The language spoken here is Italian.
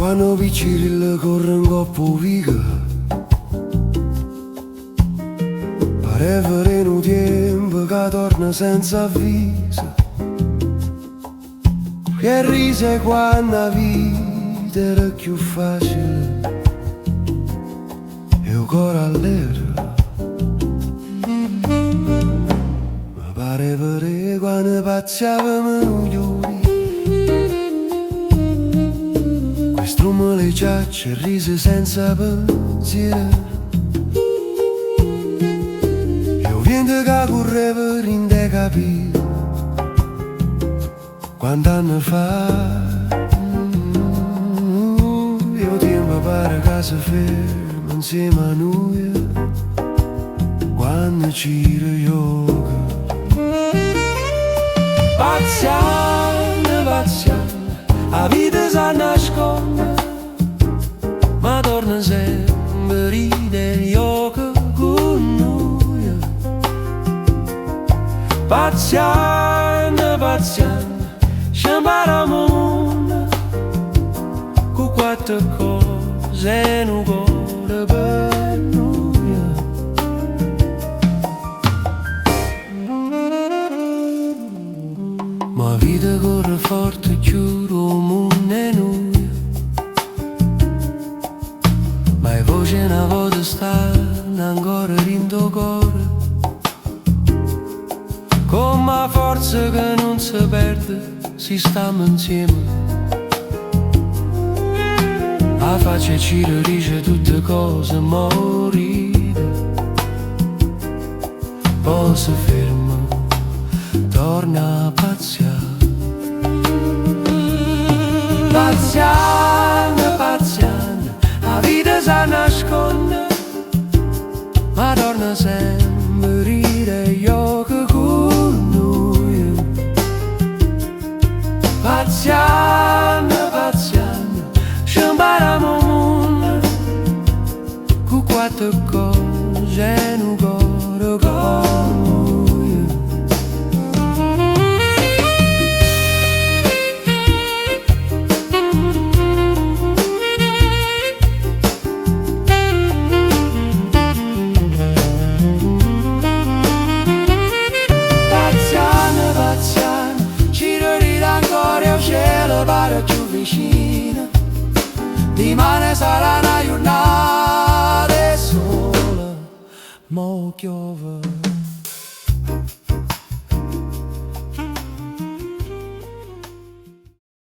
Quando piccirille corre in coppa viga, pareva in un tempo che torna senza avviso, che rise quando la vita era più facile e il cuore all'era. Mi pareva re quando pazziavamo noi, strumo le giacce, rise senza pensiero, e il vento che correva in te capire quanti anni fa. E il tempo pare che si ferma insieme a noi quando ci gioca. Pazziano, pazziano, la vita si nasconde, ma torna sempre nei occhi con noi. Pazziano, pazziano, ci impariamo il mondo con quattro cose in un cuore per noi. Ma la vita corre forte, giuro, il mondo è noi. Ma le voci una volta stanno ancora dentro cuore, con la forza che non si perde, si stiamo insieme. La faccia ci dice tutte cose morite, poi si ferma, torna a pazziare. Pazziano, pazziano, la vita si nasconde, ma torna sempre negli occhi con noi. Pazziano, pazziano, ci impariamo il mondo con quattro cose in un cuore con noi. Pare più vicina, dimane sarà una giornata sola, mo piove.